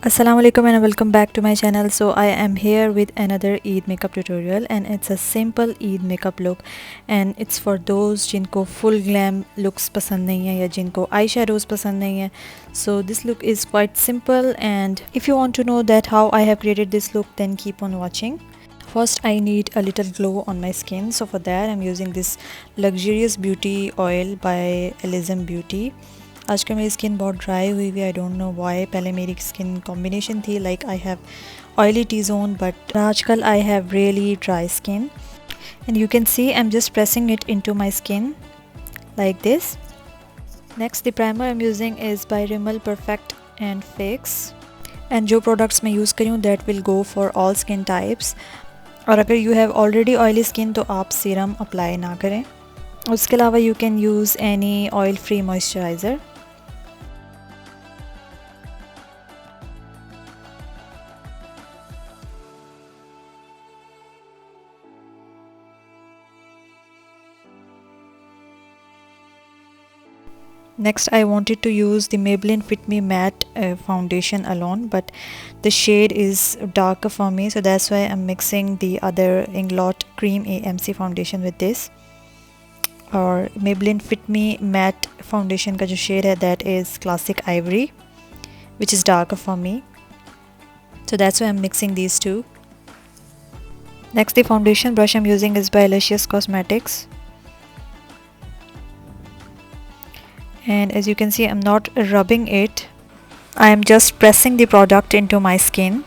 Assalamualaikum and welcome back to my channel. So I am here with another Eid makeup tutorial and it's a simple Eid makeup look and it's for those जिनको full glam looks पसंद नहीं है या जिनको eye shadows पसंद नहीं है. So this look is quite simple and if you want to know that how I have created this look, then keep on watching. First I need a little glow on my skin, so for that I'm using this luxurious beauty oil by Elysium Beauty. आजकल मेरी skin बहुत dry हुई हुई, I don't know why. पहले मेरी skin combination थी like I have oily T zone, but आजकल I have really dry skin and you can see I am just pressing it into my skin like this. Next, the primer I'm using is by Rimmel Perfect and Fix, and जो products मैं use करी हूँ that will go for all skin types. और अगर you have already oily skin तो आप serum apply ना करें. उसके अलावा you can use any oil free moisturizer. Next I wanted to use the Maybelline Fit Me Matte foundation alone, but the shade is darker for me, so that's why I'm mixing the other Inglot Cream AMC foundation with this. और Maybelline Fit Me Matte foundation का जो shade है that is Classic Ivory, which is darker for me, so that's why I'm mixing these two. Next, the foundation brush I'm using is by Luscious Cosmetics. And as you can see, I'm not rubbing it, I am just pressing the product into my skin.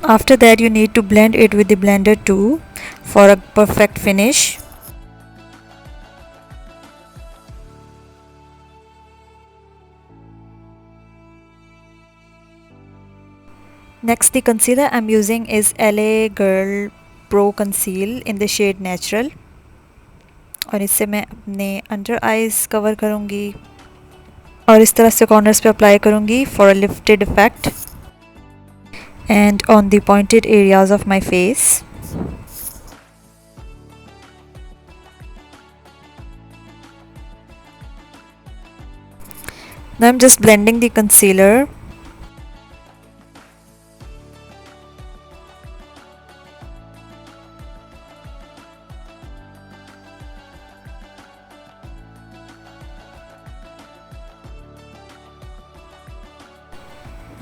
After that you need to blend it with the blender too for a perfect finish. Next, the concealer I'm using is LA Girl Pro Conceal in the shade Natural, और इससे मैं अपने under eyes cover करूँगी और इस तरह से corners पे अप्लाई करूँगी for a lifted effect and on the pointed areas of my face. Now I'm just blending the concealer.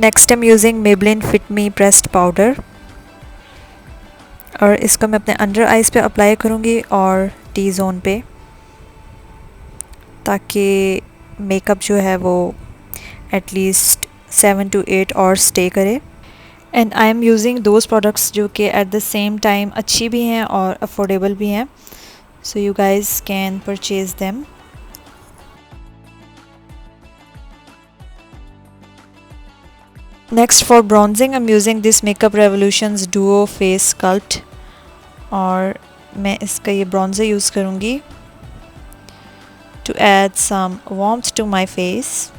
Next I'm using Maybelline Fit Me Pressed Powder, और इसको मैं अपने अंडर आइज़ पे अप्लाई करूँगी और T zone पे, ताकि makeup जो है वो एटलीस्ट 7 to 8 आवर्स स्टे करे. And I am using those products जो कि एट द सेम टाइम अच्छी भी हैं और अफोर्डेबल भी हैं, so you guys can purchase them. Next, for bronzing I'm using this Makeup Revolution's Duo Face Sculpt, और मैं इसका ये bronzer यूज़ करूँगी to add some warmth to my face.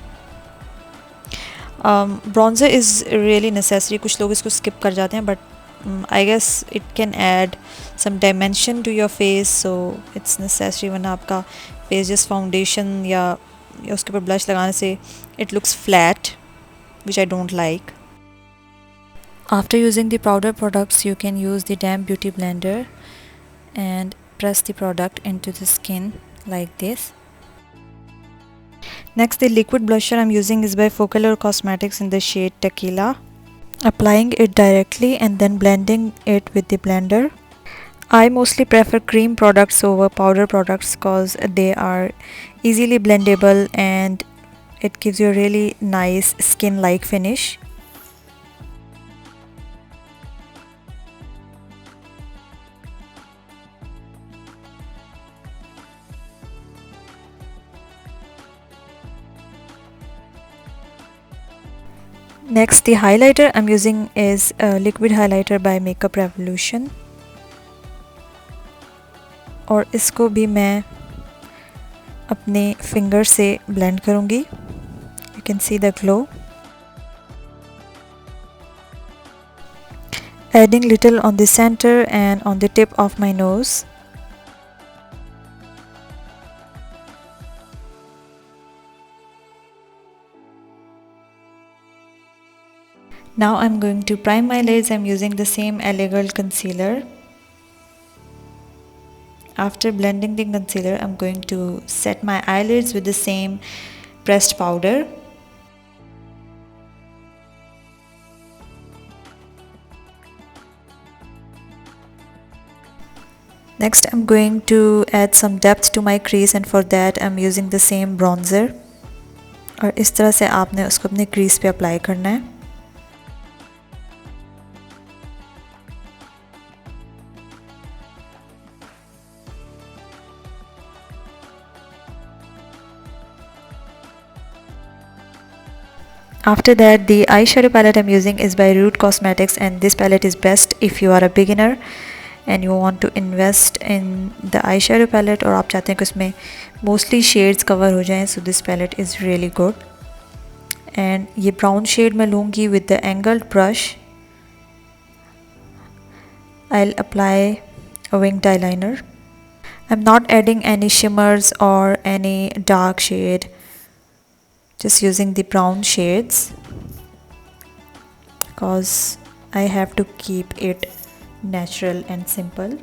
Bronzer is really necessary. कुछ लोग इसको skip कर जाते हैं, but I guess it can add some dimension to your face, so it's necessary. वरना आपका face just foundation या उसके ऊपर blush लगाने से it looks flat, which I don't like. After using the powder products, you can use the damp beauty blender and press the product into the skin like this. Next, the liquid blusher I'm using is by Focalure Cosmetics in the shade Tequila. Applying it directly and then blending it with the blender. I mostly prefer cream products over powder products because they are easily blendable and it gives you a really nice skin-like finish. Next, the highlighter I'm using is a liquid highlighter by Makeup Revolution, और इसको भी मैं अपने finger से blend करूँगी. You can see the glow. adding little on the center and on the tip of my nose. Now I'm going to prime my lids. I'm using the same LA Girl concealer. After blending the concealer, I'm going to set my eyelids with the same pressed powder. Next, I'm going to add some depth to my crease, and for that I'm using the same bronzer. और इस तरह से आपने उसको अपने crease पे apply करना है. After that, the eyeshadow palette I'm using is by Root Cosmetics, and this palette is best if you are a beginner and you want to invest in the eyeshadow palette और आप चाहते हैं कि उसमें mostly shades cover हो जाएं. So this palette is really good. And ये brown shade मैं लूँगी with the angled brush. I'll apply a winged eyeliner. I'm not adding any shimmers or any dark shade. Just using the brown shades because I have to keep it natural and simple.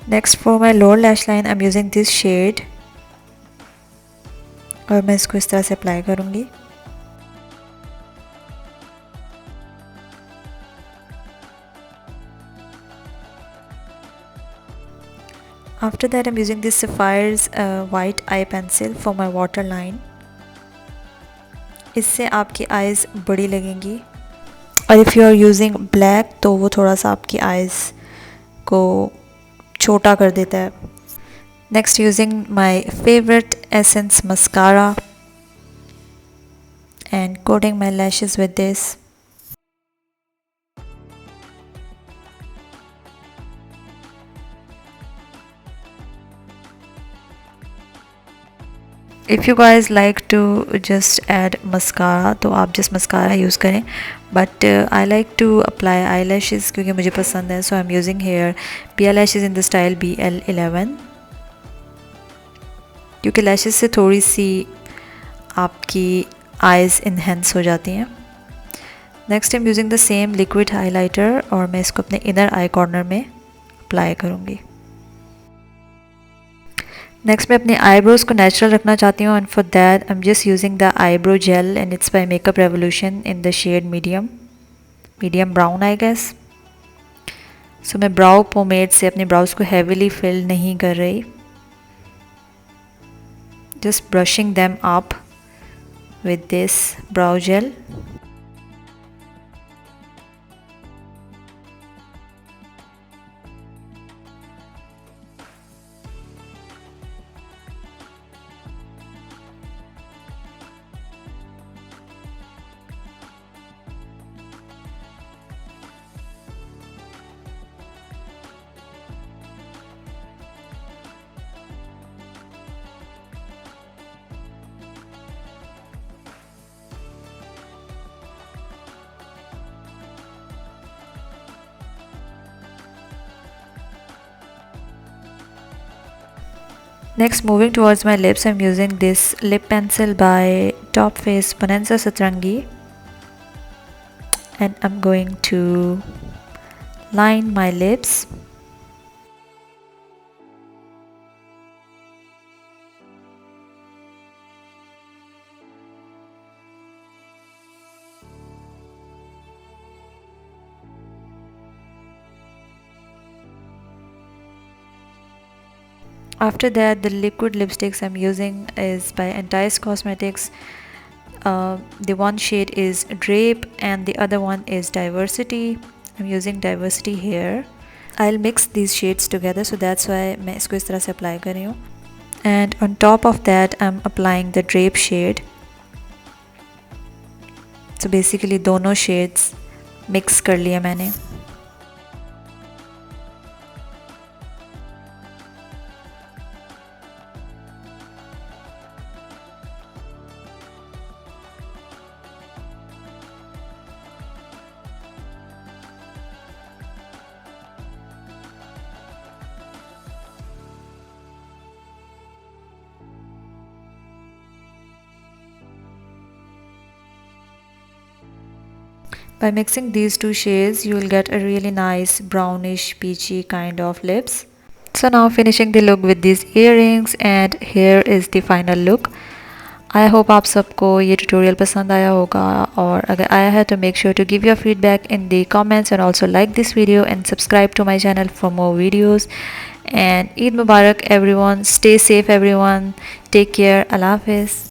Next, for my lower lash line, I'm using this shade और मैं इसको इस तरह से apply करूँगी. After that, I'm using this Sapphire's white eye pencil for my waterline. इससे आपकी eyes बड़ी लगेंगी और if you are using black तो वो थोड़ा सा आपकी eyes को छोटा कर देता है. Next, using my favorite Essence mascara and coating my lashes with this. If you guys like to just add mascara तो आप just mascara यूज़ करें, but I like to apply eyelashes क्योंकि मुझे पसंद है. So I'm using here BL lashes in the style BL11 क्योंकि lashes से थोड़ी सी आपकी eyes enhance हो जाती हैं. Next I'm using the same liquid highlighter और मैं इसको अपने inner eye corner में apply करूँगी. नेक्स्ट मैं अपने आईब्रोज़ को नेचुरल रखना चाहती हूँ, and for that I am just using the eyebrow gel and it's by Makeup Revolution in the shade medium brown I guess. So मैं ब्राउ पोमेड से अपने ब्राउज को हैवीली फिल नहीं कर रही, just brushing them up with this brow gel. Next, moving towards my lips, I'm using this lip pencil by Top Face Bonanza Satrangi, and I'm going to line my lips. After that, the liquid lipsticks I'm using is by Entice Cosmetics. The one shade is Drape and the other one is Diversity. I'm using Diversity here. I'll mix these shades together, so that's why मैं इसको इस तरह से apply कर रही हूँ. And on top of that, I'm applying the Drape shade. So basically दोनों shades mix कर लिया मैंने. By mixing these two shades, you will get a really nice brownish peachy kind of lips. So now finishing the look with these earrings, and here is the final look. I hope आप सबको ये tutorial पसंद आया होगा, और अगर आया है तो make sure to give your feedback in the comments and also like this video and subscribe to my channel for more videos. And Eid मुबारक everyone, stay safe everyone, take care, अल्लाह हाफिज़.